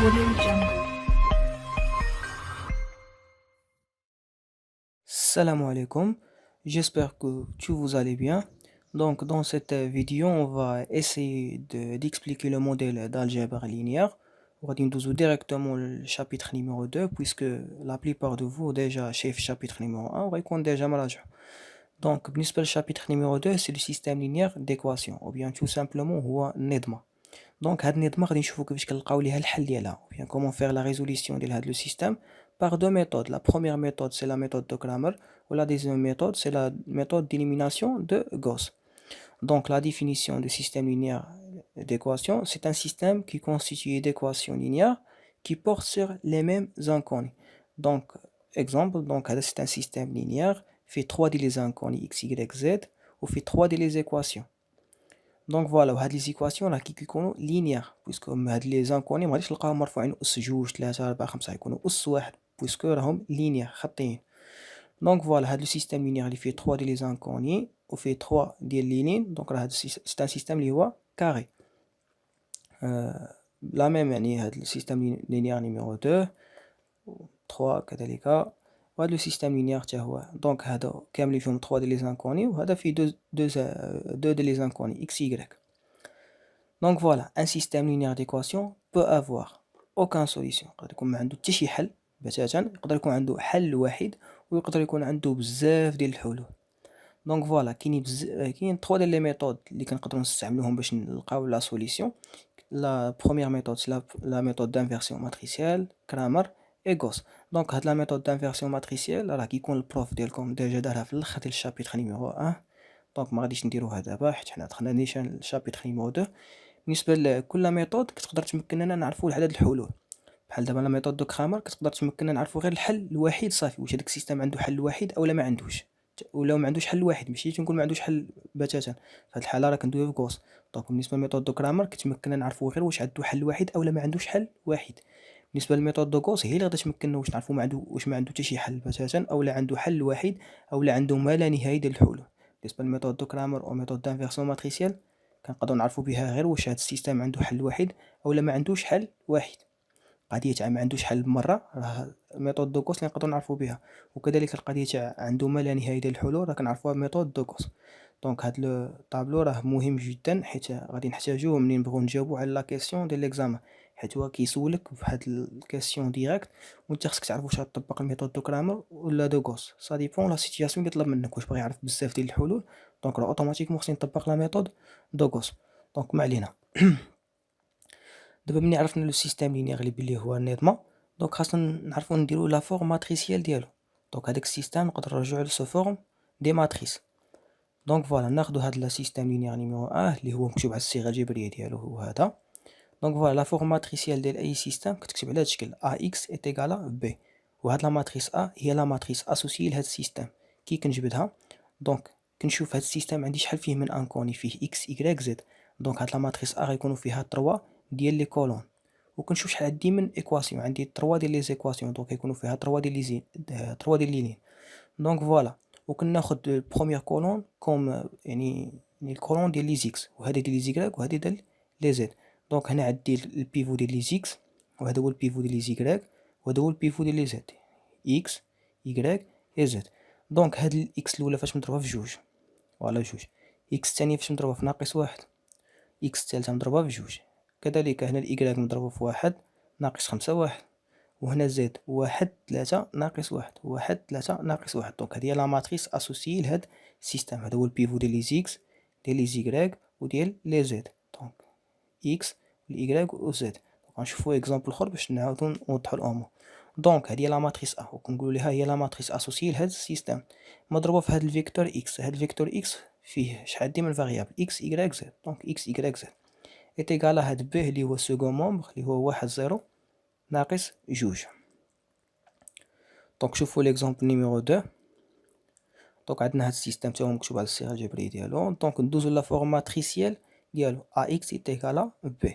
Audio Jungle. Salam alaikum, j'espère que tu vous allez bien. Donc dans cette vidéo, on va essayer d'expliquer le modèle d'algèbre linéaire. On va ندوزو directement le chapitre numéro 2 puisque la plupart de vous déjà شايف chapitre numéro 1 وغيكون déjà مراجع. Donc بالنسبة للchapitre numéro 2 c'est le système linéaire d'équation ou bien tout simplement هو النظمة. دونك هاد النظمة غادي نشوفو كيفاش كنلقاو ليها الحل ديالها ou bien comment faire la résolution ديال هاد le système par deux méthodes. La première méthode c'est la méthode de Cramer ou la deuxième méthode c'est la méthode d'élimination de Gauss. Donc la définition du système linéaire d'équation, c'est un système qui est constitué d'équations linéaires qui portent sur les mêmes inconnus. Donc exemple, donc c'est un système linéaire fait 3 des inconnus x, y, z ou fait 3 des équations. Donc voilà, وهاد les équations là كيكونوا linéaires puisque هاد les inconnus ما غاديش نلقاهم مرفوعين أس 2 3 4 5 يكونوا أس 1 puisque راهم linéaires خطيين. Donc voilà, هاد le système linéaire اللي فيه 3 ديال les inconnus وفيه 3 ديال les lignes. Donc راه هاد c'est un système اللي هو carré. لا ميم يعني هاد le système linéaire numéro 2 3 كذلك. وهاد لو سيستيم لينيير حتى هو دونك هذا كاملين فيهم 3 ديال لي زانكوني وهذا فيه 2 ديال لي زانكوني اكس y. Donc voilà, un système linéaire d'équation peut avoir aucune solution. يقدر يكون ما عنده حتى شي حل بتاتا، يقدر يكون عنده حل واحد ويقدر يكون عنده بزاف ديال الحلول. دونك فوالا كاينين 3 ديال لي ميثود اللي كنقدروا نستعملوهم باش نلقاو لا سوليسيون. لا بروميير ميثود سي لا ميثود دانفيرسيون ماتريسيال كرامر اي غوس. دونك هاد لا ميثود دانفيرسيون ماتريسيال راه كيكون البروف ديالكم ديجا دارها في الاخر ديال الشابيتر نيميرو 1. دونك ما غاديش نديروها دابا حيت حنا دخلنا نيشان الشابيتر نيميرو 2. بالنسبه لكل ميثود كتقدر تمكننا نعرفوا عدد الحلول. بحال دابا لا ميثود دو كرامر كتقدر تمكننا نعرفوا غير الحل الوحيد صافي، واش هذاك السيستم عنده حل واحد اولا ما عندوش، ولا ما عندوش حل واحد ماشي تنقول ما عندوش حل بتاتا. في هذه الحاله راه كندويو في غوص. دونك بالنسبه لميثود دو كرامر كتمكننا نعرفوا غير واش عنده حل واحد اولا ما عندوش حل واحد. بالنسبه للميثود دو غوص هي اللي غادا تمكننا واش نعرفوا واش ما عنده حتى شي حل بتاتا اولا عنده حل واحد اولا عنده ما لا نهايه ديال الحلول. بالنسبه للميثود دو كرامر او ميثود دانفيرسيون ماتريسيال كنقدروا نعرفوا بها غير واش هذا السيستم عنده حل واحد اولا ما عندوش حل واحد. قضيه تاع ما عندوش حل بمره راه ميثود دو غوس اللي نقدروا نعرفوا بها، وكذلك القضيه تاع عنده ما لا نهايه ديال الحلول راه كنعرفوها بميثود دو غوس. دونك هاد لو طابلو راه مهم جدا حيت غادي نحتاجوه منين نبغيو نجاوبوا على لا كيسيون ديال ليكزامان، حيت هو كيسولك بهاد الكيسيون ديريكت وانت خصك تعرف واش غتطبق الميثود دو كرامر ولا دو غوس. سا ديبون لا سيتوياسيون اللي طلب منك، واش باغي يعرف بزاف ديال الحلول دونك راه اوتوماتيكمون خصني نطبق لا ميثود دو غوس. دونك ما علينا. دابا ملي عرفنا لو سيستيم لينيير اللي بلي هو النظمه، دونك خاصنا نعرفو نديرو لا فورم ماتريسيال ديالو. دونك هذاك السيستيم نقدر نرجعو لسو فورم دي ماتريس. دونك فوالا ناخدو هاد لا سيستيم لينيير نيميرو 1 اللي هو مكتوب على الصيغه الجبريه ديالو هو هذا. دونك فوالا لا فورم ماتريسيال ديال اي سيستيم كتكتب على هاد الشكل ax est égal à b. وهاد لا ماتريس a هي لا ماتريس اسوسيي لهاد السيستيم. كي كنجبدها دونك كنشوف هاد السيستيم عندي شحال فيه من انكوني، فيه x y z. دونك هاد لا ماتريس a غيكونوا فيها 3 ديال لي كولون، وكنشوف شحال عندي من ايكواسيون، عندي 3 ديال لي زيكواسيون دونك يكونوا فيها 3 ديال لي زين 3 ديال لي لين. دونك فوالا وكناخد البروميير كولون كوم يعني الكولون ديال لي زيكس وهذا ديال لي زيكراك وهذا ديال لي زد. دونك هنا عندي البيفو ديال لي زيكس وهذا هو البيفو ديال لي زيكراك وهذا هو البيفو ديال لي زد اكس يكراك اي زد. دونك هاد الاكس الاولى فاش مضروبه في جوج فوالا جوج، اكس الثانيه فاش مضروبه في ناقص واحد، اكس الثالثه مضروبه في جوج، كذلك هنا الإيكغيك مضروبة في واحد ناقص خمسة واحد، وهنا زد واحد تلاتة ناقص واحد واحد تلاتة ناقص واحد. دونك هادي هي لا ماتريس اسوسيي لهاد السيستم. هذا هو البيفو ديال لي زيكس ديال لي زيكغيك وديال لي زد. دونك اكس والإيكغيك و زد. دونك غنشوفو اكزامبل اخر باش نعاودو نوضحو الامور. دونك هادي هي لا ماتريس ا وكنقولو ليها هي لا ماتريس اسوسيي لهاد السيستم مضروبة في هاد الفيكتور اكس. هاد الفيكتور اكس فيه شحال دي من فاريابل اكس إيكغيك زد. دونك اكس إيكغيك زد est égal à هاد ب اللي هو second membre اللي هو واحد زيرو ناقص جوج. دونك شوفو ليكزامبل نيميرو 2. دونك عندنا هاد السيستم تا هو مكتوب على الصيغه الجبريه ديالو. دونك ندوزو لا فورم ماتريسيال ديالو ax est égal à b.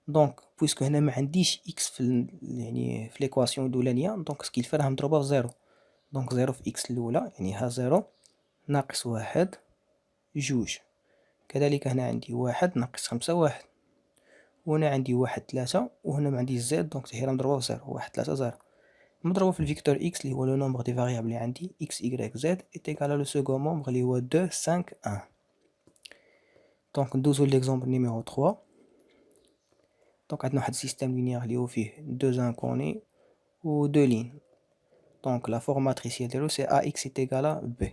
دونك بويسكو هنا ما عنديش x في يعني في ليكواسيون الاولانيه دونك سكيل راه مضروبه في زيرو. دونك زيرو في x الاولى يعني ها زيرو ناقص واحد جوج، كذلك هنا عندي واحد ناقص خمسة واحد، وهنا عندي 1 3 وهنا عندي زد دونك هي مضروبة في 0 1 3 0 مضروبة في الفيكتور x اللي هو لو نومبر دي فاريابل اللي عندي x y z est égal à le second membre اللي هو 2 5 1. دونك ندوزو ليكزومبل نيميرو 3. دونك عندنا واحد السيستيم لينيير اللي هو فيه 2 انكوني و 2 لين. دونك لا فورم ماتريسيال ديالو سي ax est égal à b.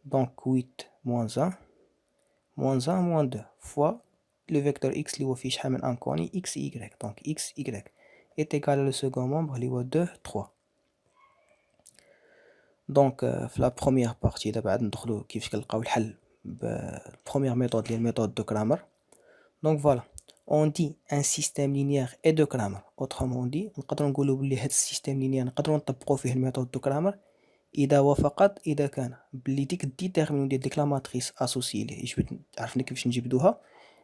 دونك 8 moins 1 moins 1 moins 2 fois le vecteur x اللي هو فيه شحال من انكوني x y. دونك x y est égal à le second membre اللي هو 2 3. دونك في لا بروميير بارتي دابا عاد ندخلو كيفاش كنلقاو الحل بروميير ميثود اللي هي الميثود دو كرامر. دونك فوالا on dit un système linéaire et de Cramer. autrement dit نقدروا نقولوا بلي هاد السيستيم لينيير نقدروا نطبقوا فيه الميثود دو كرامر اذا وفقط اذا كان بلي ديك الديتيرمينون ديك لا ماتريس اسوسي ليه جبت عرفنا كيفاش نجبدوها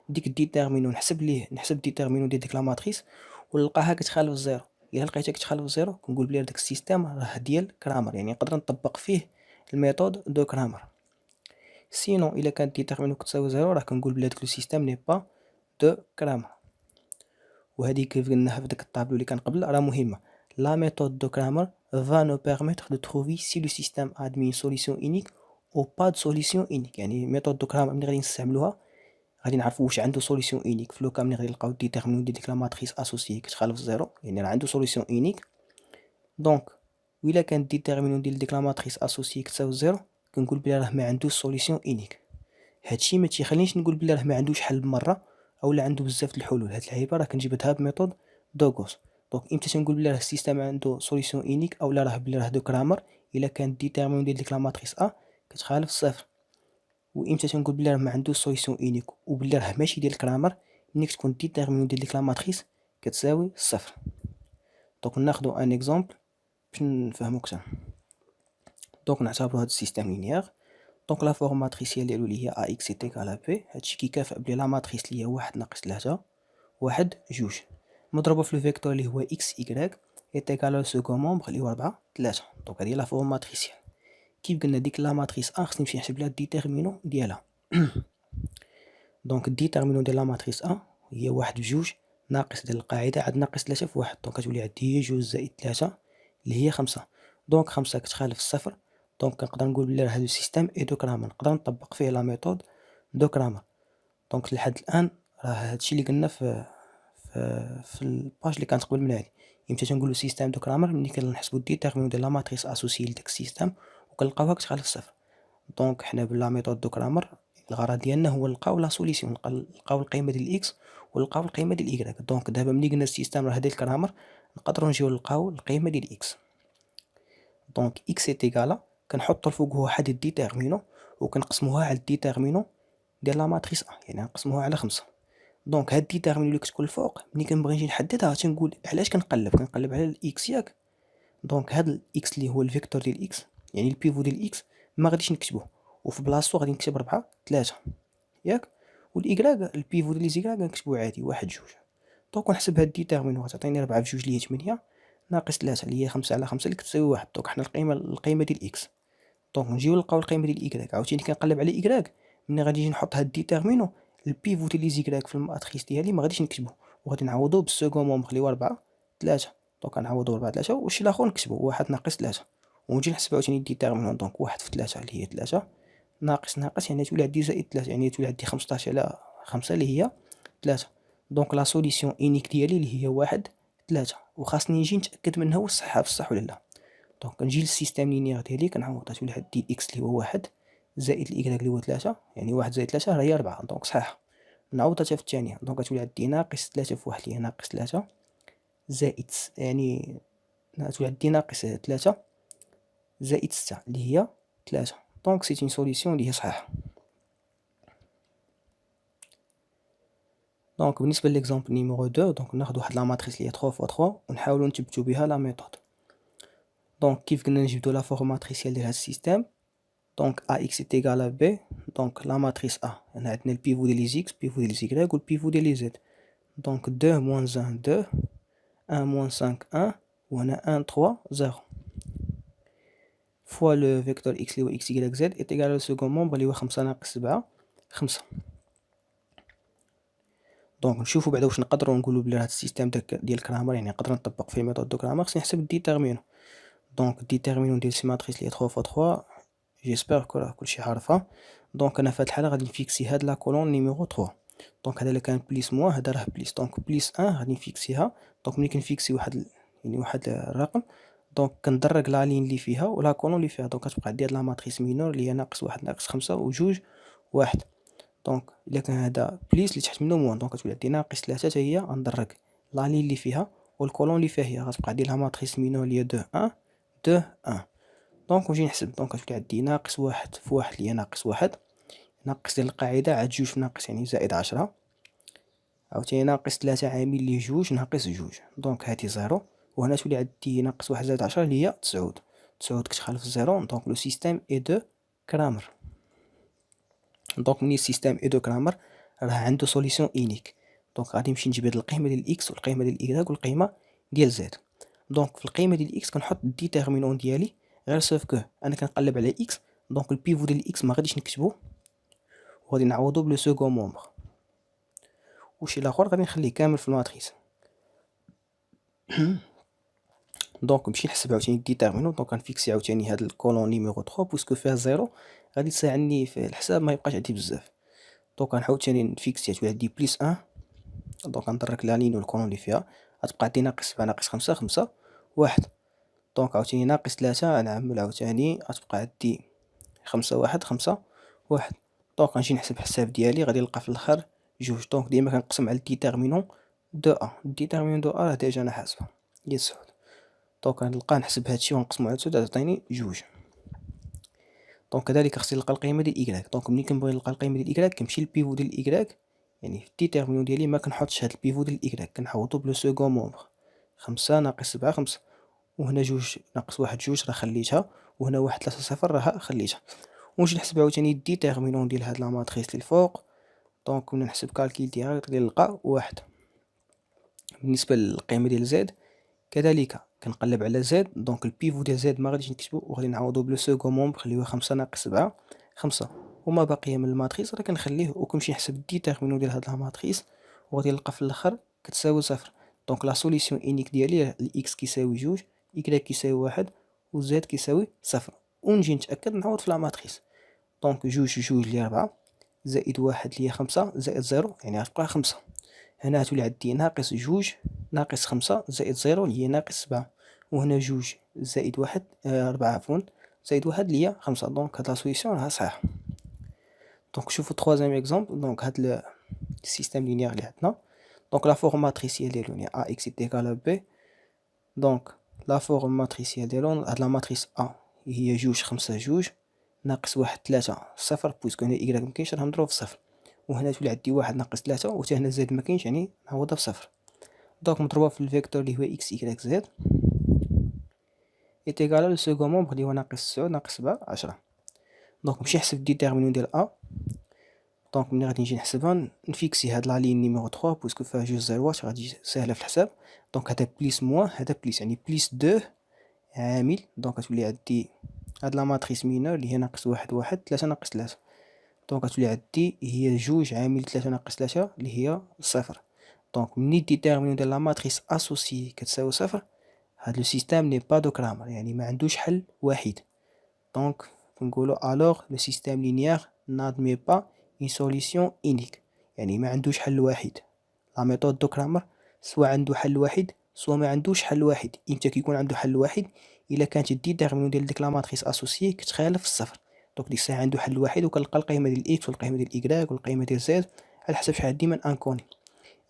ديك الديتيرمينون نحسب ديتيرمينون ديك لا ماتريس ونلقاها كتخالف الزيرو. الا لقيتها كتخالف الزيرو كنقول بلي داك السيستيم راه ديال كرامر يعني نقدر نطبق فيه الميثود دو كرامر. سينو الا كانت ديتيرمينون كتساوي زيرو راه كنقول بلي داك لو سيستيم ني با دو كرامر. وهذه كيف قلناها في داك الطابلو اللي كان قبل راه مهمه. La méthode de Cramer va nous permettre de trouver si le système admet une solution unique ou pas de solution unique. يعني méthode de Cramer ملي غادي نستعملوها غادي نعرفوا واش عنده solution unique في لوكا ملي غادي نلقاو ديتيرمينون ديال ديك لا ماتريس اسوسيي كتخالف الزيرو يعني راه عنده solution unique. دونك وإلا كان ديتيرمينون ديال ديك لا ماتريس اسوسيي كتساوي الزيرو كنقول بلي راه ما عندوش solution unique. هادشي ما تيخلينيش نقول بلي راه ما عندوش حل بمره اولا عنده بزاف د الحلول. هاد اللعيبه راه كنجبدها بميثود دوغوس. دونك امتى تنقول بلي راه السيستم عنده سوليسيون يونيك اولا راه بلي راه دو كرامر الا كان ديتيرمينون ديال ديك لا ماتريس ا كتخالف الصفر. وامتى تنقول بلي راه ما عندوش سوليسيون يونيك وبلي راه ماشي ديال كرامر ملي تكون ديتيرمينون ديال ديك لا ماتريس كتساوي صفر. دونك ناخذ ان اكزامبل باش نفهمو اكثر. دونك نعتبروا هاد السيستم لينيير. دونك لا فورم ماتريسيال ديالو اللي هي ax est égal à b. هادشي كيكافئ بلي لا ماتريس اللي هي 1 ناقص 3 1 2 مضروبه في الفيكتور اللي هو x y est égal au second membre اللي هو 4 3. دونك هذه لا فورم ماتريسيال. كيف قلنا ديك لا ماتريس ا خصني نمشي نحسب لها الديتيرمينون ديالها. دونك الديتيرمينون ديال لا ماتريس ا هي 1 في 2 ناقص ديال القاعده عاد ناقص 3 في 1 دونك كتولي عندي هي 2 زائد 3 اللي هي 5. دونك 5 كتخالف الصفر. دونك كنقدر نقول بلي راه هذا السيستم اي دو كرامر نقدر نطبق فيه لا ميثود دو كرامر. دونك لحد الان راه هادشي اللي قلنا في الباج اللي كانت قبل من هادي. امتى تنقولوا سيستم دو كرامر ملي كنحسبوا الديتيرمينون ديال لا ماتريس اسوسي لداك السيستم وكنلقاوها كتخالف الصفر. دونك حنا بلا ميثود دو كرامر الغرض ديالنا هو نلقاو لا سوليسيون نلقاو القيمه ديال اكس ونلقاو القيمه ديال ايكغيك. دونك دابا ملي قلنا السيستم راه ديال كرامر نقدروا نجيو نلقاو القيمه ديال اكس. دونك اكس اي ايغالا كنحطوا الفوق واحد الديتيرمينون وكنقسموها على الديتيرمينون ديال لا ماتريس ا يعني نقسموها على 5. دونك هاد الديتيرمينون اللي كتكون الفوق ملي كنبغي نجي نحددها تنقول علاش كنقلب على الاكس ياك. دونك هاد الاكس اللي هو الفيكتور ديال اكس يعني البيفو ديال اكس ما غاديش نكتبوه وفي بلاصتو غادي نكتب 4 3 ياك. والايكغيك البيفو ديال الايكغيك غنكتبو عادي 1 2. دونك نحسب هاد الديتيرمينون غتعطيني 4 في 2 اللي هي 8 ناقص 3 اللي هي 5 على 5 اللي كتساوي 1. دونك حنا القيمه ديال اكس. دونك نجيو نلقاو القيمه ديال ايكغيك عاوتاني كنقلب على ايكغيك ملي غادي نجي نحط هاد الديتيرمينون البيفو ديال ايكغيك في الماتريس ديالي ما غاديش نكتبو وغادي نعوضو بالسكون مومبر اللي هو 4 3. دونك غنعوضو 4 3 والشي الاخر نكتبو 1 ناقص 3 ونجي نحسب عاوتاني الديتيرمينون. دونك 1 في 3 اللي هي 3 ناقص يعني تولي عندي زائد 3 يعني تولي عندي 15 على 5 اللي هي 3. دونك لا سوليسيون اونيك ديالي اللي هي 1 3 وخاصني نجي نتاكد منها واش صحه بصح ولا لا. دونك نجي للسيستم لينيير ديالي كنعوض تولي عندي اكس اللي هو 1 زائد الايكغيك اللي هو 3 يعني 1 زائد 3 هي 4. دونك صحيحه. نعوض حتى في الثانيه دونك تولي عندي ناقص 3 في 1 اللي هي ناقص 3 زائد يعني تولي عندي ناقص 3 زائد 6 اللي هي 3. دونك سيت اون سوليسيون اللي هي صحيحه. دونك بالنسبه ليكزامبل نيميرو 2 دونك ناخذ واحد لا ماتريس اللي هي 3 في 3 ونحاولوا نثبتوا بها لا ميثود. دونك كيف قلنا نجبدو لا فورم ماتريسيال ديال هاد السيستم. دونك ax est égal à b. دونك لا ماتريس a هنا عندنا البيفو ديال لي زيكس البيفو ديال لي زيكغيك والبيفو ديال لي زد. دونك 2 moins 1 2 1 moins 5 1 وهنا 1 3 0 فوا لو فيكتور x اللي هو x y z est égal au second membre اللي هو 5 ناقص 7 5. دونك نشوفوا بعدا واش نقدروا نقولوا بلي هذا السيستم ديال كرامر يعني نقدر نطبق فيه ميثود دو كرامر. خصني نحسب ديتيرمينو. دونك ديتيرمينو ديال سي ماتريس اللي هي 3 فوا 3 جيسبر كلشي عارفها. دونك انا في هذه الحاله غادي نفيكسي هاد لا كولون نيميرو 3. دونك هذا الا كان بليس موان هذا راه بليس. دونك بليس 1 غادي نفيكسيها. دونك ملي كنفيكسي واحد الرقم دونك كندرج لا لين اللي فيها ولا كولون اللي فيها. دونك كتبقى عندي هاد لا ماتريس مينور اللي هي ناقص 1 ناقص 5 وجوج 1. دونك الا كان هذا بليس اللي تحت منه موان دونك كتولي عندي ناقص 3 حتى هي غندرج لا لين اللي فيها والكولون اللي فيها هي غتبقى عندي لا ماتريس مينور اللي هي 2 1 2 1. دونك نجي نحسب. دونك كتولي عندي ناقص 1 في 1 اللي هي ناقص 1 ناقص ديال القاعده عاد 2 في ناقص يعني زائد 10 عاوتاني ناقص 3 عامل ليه 2 ناقص 2. دونك هادي 0 وهنا تولي عندي ناقص 1 زائد 10 اللي هي 9. 9 كتخالف 0. دونك لو سيستيم اي دو كرامر. دونك ملي السيستيم اي دو كرامر راه عنده سوليسيون اونيك. دونك غادي نمشي نجيب هاد القيمه ديال اكس والقيمه ديال ايكغيك والقيمه ديال زد. دونك في القيمه ديال اكس كنحط الديتيرمينون ديالي غير سوف كو انا كنقلب على اكس. دونك البيفو ديال اكس ما غاديش نكتبو وغادي نعوضو بلو سيكون مومبر وشي الاخر غادي نخليه كامل في الماتريس. دونك نمشي نحسب عاوتاني ديتيرمينون. دونك غنفيكسي عاوتاني هاد الكولون نيميرو 3 بويسكو فيها 0 غادي تساعدني في الحساب ما يبقاش عندي بزاف. دونك غنحاول ثاني نفيكسي تولي عندي بليس 1. دونك غندرك لا لين والكولون اللي فيها غتبقى عندي ناقص 7 ناقص 5 5 1. دونك عاوتاني ناقص 3 نعمل عاوتاني غتبقى عندي 5 1 5 1. دونك غنجي نحسب الحساب ديالي غادي نلقى في الاخر 2. دونك ديما كنقسم على الديتيرمينون دو ا. الديتيرمينون دو ا راه ديجا انا حاسبه هي سهل. دونك غنلقى نحسب هادشي ونقسمو على 2 تعطيني 2. دونك كذلك خصني نلقى القيمه ديال ايكغيك. دونك ملي كنبغي نلقى القيمه ديال ايكغيك كنمشي للبيفو ديال ايكغيك يعني في الديتيرمينون ديالي ما كنحطش هاد البيفو ديال ايكغيك كنعوضو بلو سيكون مومبر. 5 ناقص 7 5 وهنا 2 ناقص 1 2 راه خليتها وهنا 1 3 0 راه خليتها. ونمشي نحسب عاوتاني الديتيرمينون ديال هاد لا ماتريس اللي الفوق. دونك ملي نحسب كالكيل ديالها غادي نلقى 1. بالنسبه للقيمه ديال زد كذلك كنقلب على زد. دونك البيفو ديال زد ما غاديش نكتبو وغادي نعوضو بلو سيكون مومبر اللي هو 5 ناقص 7 5 وما باقيه من الماتريس راه كنخليه وكنمشي نحسب الديتيرمينون ديال هاد لا ماتريس وغادي نلقى في الاخر كتساوي 0. دونك لا سوليسيون اونيك ديالي الاكس كيساوي 2 ايكغيك كيساوي 1 وزد كيساوي 0. ونجي نتاكد نعوض في لا ماتريس. دونك 2 2 اللي 4 زائد 1 اللي 5 زائد 0 يعني غتبقى 5. هنا تولي عندي ناقص 2 ناقص 5 زائد 0 اللي هي ناقص 7 وهنا 2 زائد 1 4 عفوا زائد 1 اللي هي 5. دونك هاد لا سوليسيون راها صحيحه. دونك شوفوا troisième اكزومبل. دونك هاد السيستيم لينيير اللي عندنا دونك لا فورم ماتريسيال ديالو هي ا اكس ايكال بي. دونك لا فورم ماتريسيال ديالو هاد لا ماتريس ا هي 2 5 2 ناقص 1 3 0 بويسكو هنا ايكغيك مكاينش راه نضرب في 0 وهنا تولي عندي 1 ناقص 3 وحتى هنا زد مكاينش يعني نعوضها في 0. دونك مضروبه في الفيكتور اللي هو اكس ايكغيك زد ايتيكال لو سيكون مومبر اللي هو ناقص 9 ناقص 7 10. دونك نمشي نحسب الديتيرمينون ديال ا. دونك ملي غادي نجي نحسبها نفيكسي هاد لا لين نيميرو 3 بويسكو فيها جوج زيروات غادي ساهله في الحساب. دونك هذا بليس موان هذا بليس يعني بليس 2 عامل. دونك غتولي عندي هاد لا ماتريس مينور اللي هي ناقص 1 1 3 ناقص 3. دونك غتولي عندي هي 2 عامل 3 ناقص 3 اللي هي 0. دونك مني ديتيرمينون ديال لا ماتريس اسوسي كتساوي 0 هاد لو سيستيم ني با دو كرامر يعني ما عندوش حل واحد. دونك كنقولوا الوغ لو سيستيم لينيير n'admet pas une solution unique يعني ما عندوش حل واحد. لا ميثود دو كرامر سواء عنده حل واحد سواء ما عندوش حل واحد. امتى كيكون عنده حل واحد الا كانت الديتيرمينون ديال ديك لا ماتريس اسوسي كتخالف الصفر. دونك ديك الساعه عنده حل واحد وكنلقى القيمه ديال اكس والقيمه ديال ايكغيك والقيمه ديال زد على حسب شحال عندي من انكوني.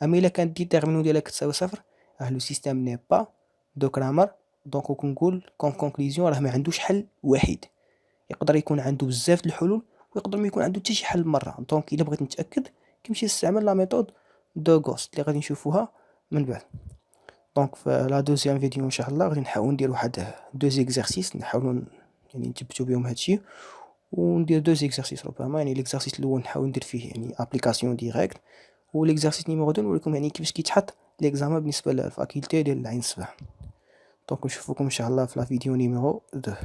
اما الا كانت الديتيرمينون ديالها كتساوي صفر راه لو سيستيم ني با دو كرامر. دونك كنقول كون كونكلوزيون راه ما عندوش حل واحد. يقدر يكون عنده بزاف د الحلول ويقدر ما يكون عنده حتى شي حل مره. دونك الا بغيت نتاكد كنمشي نستعمل لا ميثود دو غوست اللي غادي نشوفوها من بعد. دونك في لا دوزيام فيديو ان شاء الله غادي نحاول ندير واحد دو زيكزارسيس نحاولوا يعني نثبتوا بهم هادشي وندير دو زيكزارسيس ربما. يعني ليكزارسيس الاول نحاول ندير فيه يعني ابليكاسيون ديريكت وليكزارسيس نيميرو 2 نوريكم يعني كيفاش كيتحط ليكزامان بالنسبه للفاكولتي ديال العين السبع. دونك نشوفكم ان شاء الله في لا فيديو نيميرو 2.